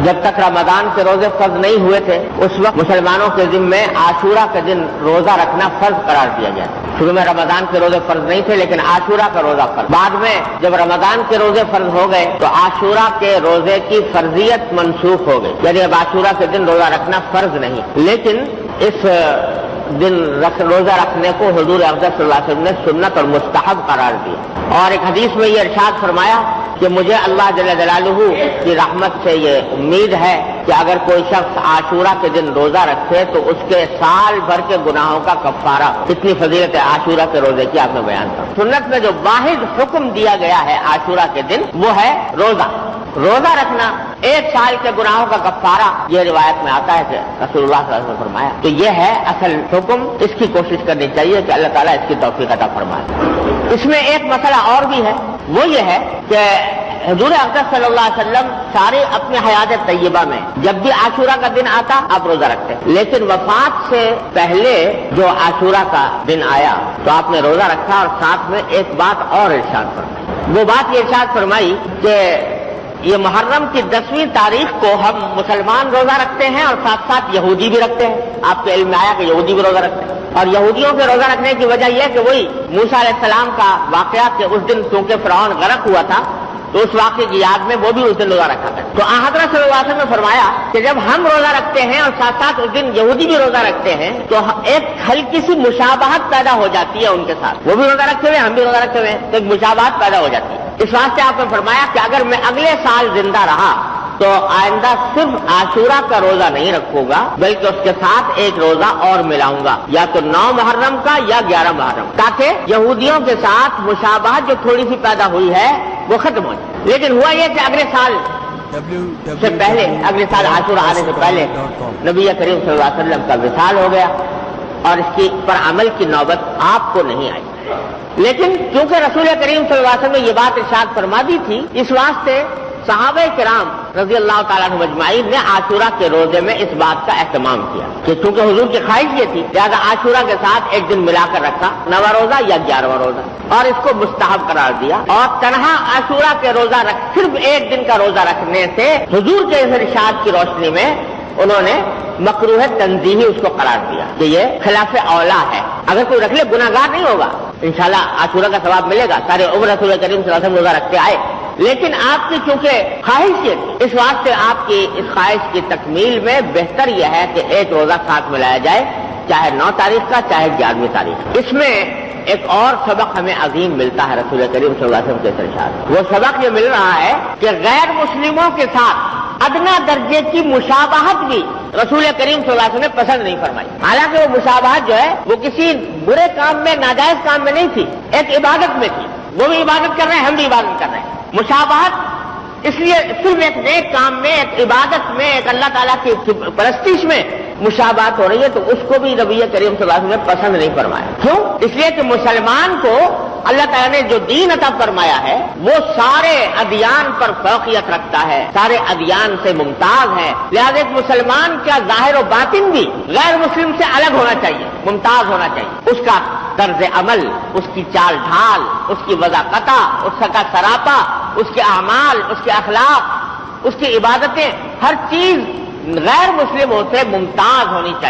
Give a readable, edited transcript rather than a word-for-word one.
جب تک رمضان کے روزے فرض نہیں ہوئے تھے اس وقت مسلمانوں کے ذمے عاشورہ کے دن روزہ رکھنا فرض قرار دیا گیا تھا۔ شروع میں رمضان کے روزے فرض نہیں تھے لیکن عاشورہ کا روزہ فرض۔ بعد میں جب رمضان کے روزے فرض ہو گئے تو عاشورہ کے روزے کی فرضیت منسوخ ہو گئی، یعنی اب عاشورہ کے دن روزہ رکھنا فرض نہیں، لیکن اس دن روزہ رکھنے کو حضور اقدس صلی اللہ علیہ وسلم نے سنت اور مستحب قرار دیا۔ اور ایک حدیث میں یہ ارشاد فرمایا کہ مجھے اللہ جل جلالہ کی رحمت سے یہ امید ہے کہ اگر کوئی شخص عاشورہ کے دن روزہ رکھے تو اس کے سال بھر کے گناہوں کا کفارہ۔ اتنی فضیلت ہے عاشورہ کے روزے کی آپ نے بیان کر۔ سنت میں جو واحد حکم دیا گیا ہے عاشورہ کے دن وہ ہے روزہ رکھنا، ایک سال کے گناہوں کا کفارہ۔ یہ روایت میں آتا ہے کہ رسول اللہ صلی اللہ علیہ وسلم نے فرمایا کہ یہ ہے اصل حکم، اس کی کوشش کرنی چاہیے کہ اللہ تعالیٰ اس کی توفیق عطا فرمائے۔ اس میں ایک مسئلہ اور بھی ہے، وہ یہ ہے کہ حضور اقدس صلی اللہ علیہ وسلم سارے اپنے حیات طیبہ میں جب بھی عاشورہ کا دن آتا آپ روزہ رکھتے، لیکن وفات سے پہلے جو عاشورہ کا دن آیا تو آپ نے روزہ رکھا، اور ساتھ میں ایک بات اور ارشاد فرمائی۔ وہ بات یہ ارشاد فرمائی کہ یہ محرم کی 10ویں تاریخ کو ہم مسلمان روزہ رکھتے ہیں اور ساتھ ساتھ یہودی بھی رکھتے ہیں۔ آپ کے علم میں آیا کہ یہودی بھی روزہ رکھتے ہیں، اور یہودیوں کے روزہ رکھنے کی وجہ یہ ہے کہ وہی موسیٰ علیہ السلام کا واقعہ کہ اس دن چونکہ فرعون غرق ہوا تھا تو اس واقعے کی یاد میں وہ بھی اس دن روزہ رکھا تھا۔ تو حضرت صلی اللہ علیہ وسلم نے فرمایا کہ جب ہم روزہ رکھتے ہیں اور ساتھ ساتھ اس دن یہودی بھی روزہ رکھتے ہیں تو ایک ہلکی سی مشابہت پیدا ہو جاتی ہے ان کے ساتھ، وہ بھی روزہ رکھتے ہوئے ہم بھی روزہ رکھتے ہوئے، تو ایک مشابہت پیدا ہو جاتی ہے۔ اس واسطے آپ نے فرمایا کہ اگر میں اگلے سال زندہ رہا تو آئندہ صرف عاشورہ کا روزہ نہیں رکھوں گا بلکہ اس کے ساتھ ایک روزہ اور ملاؤں گا، یا تو 9 محرم کا یا 11 محرم، تاکہ یہودیوں کے ساتھ مشابہت جو تھوڑی سی پیدا ہوئی ہے وہ ختم ہو جائے۔ لیکن ہوا یہ کہ اگلے سال سے پہلے، اگلے سال عاشورہ آنے سے پہلے نبی کریم صلی اللہ علیہ وسلم کا وصال ہو گیا اور اس کی پر عمل کی نوبت آپ کو نہیں آئی۔ لیکن کیونکہ رسول کریم صلی اللہ علیہ وسلم نے یہ بات ارشاد فرما دی تھی، اس واسطے صحابہ کرام رضی اللہ تعالیٰ عنہ اجمعین نے عاشورہ کے روزے میں اس بات کا اہتمام کیا کہ چونکہ حضور کی خواہش یہ تھی لہذا عاشورہ کے ساتھ ایک دن ملا کر رکھا، 9واں روزہ یا 11واں روزہ، اور اس کو مستحب قرار دیا۔ اور تنہا عاشورہ کے روزہ صرف ایک دن کا روزہ رکھنے سے حضور کے اس ارشاد کی روشنی میں انہوں نے مکروہ تنزیہی اس کو قرار دیا کہ یہ خلاف اولا ہے، اگر کوئی رکھ لے گناہگار نہیں ہوگا، انشاءاللہ عاشورہ کا ثواب ملے گا، سارے عمر رسول کریم صلی اللہ علیہ وسلم روزہ رکھتے آئے، لیکن آپ کی چونکہ خواہش یہ تھی، اس واسطے آپ کی اس خواہش کی تکمیل میں بہتر یہ ہے کہ ایک روزہ ساتھ ملایا جائے، چاہے 9 تاریخ کا چاہے 11ویں تاریخ۔ اس میں ایک اور سبق ہمیں عظیم ملتا ہے رسول کریم صلی اللہ علیہ وسلم کے ارشاد، وہ سبق یہ مل رہا ہے کہ غیر مسلموں کے ساتھ ادنا درجے کی مشابہت بھی رسول کریم صلی اللہ علیہ وسلم نے پسند نہیں فرمائی۔ حالانکہ وہ مشابہت جو ہے وہ کسی برے کام میں، ناجائز کام میں نہیں تھی، ایک عبادت میں تھی، وہ بھی عبادت کر رہے ہیں ہم بھی عبادت کر رہے ہیں۔ مشابہت اس لیے صرف ایک نیک کام میں، ایک عبادت میں، ایک اللہ تعالیٰ کی پرستش میں مشابہت ہو رہی ہے تو اس کو بھی نبی کریم صلی اللہ علیہ وسلم نے پسند نہیں فرمایا۔ کیوں؟ اس لیے کہ مسلمان کو اللہ تعالیٰ نے جو دین عطا فرمایا ہے وہ سارے ادیان پر فوقیت رکھتا ہے، سارے ادیان سے ممتاز ہے، لہذا ایک مسلمان کا ظاہر و باطن بھی غیر مسلم سے الگ ہونا چاہیے، ممتاز ہونا چاہیے۔ اس کا طرز عمل، اس کی چال ڈھال، اس کی وضاحت، اس کا سراپا، اس کے اعمال، اس کے اخلاق، اس کی عبادتیں، ہر چیز غیر مسلموں سے ممتاز ہونی چاہیے۔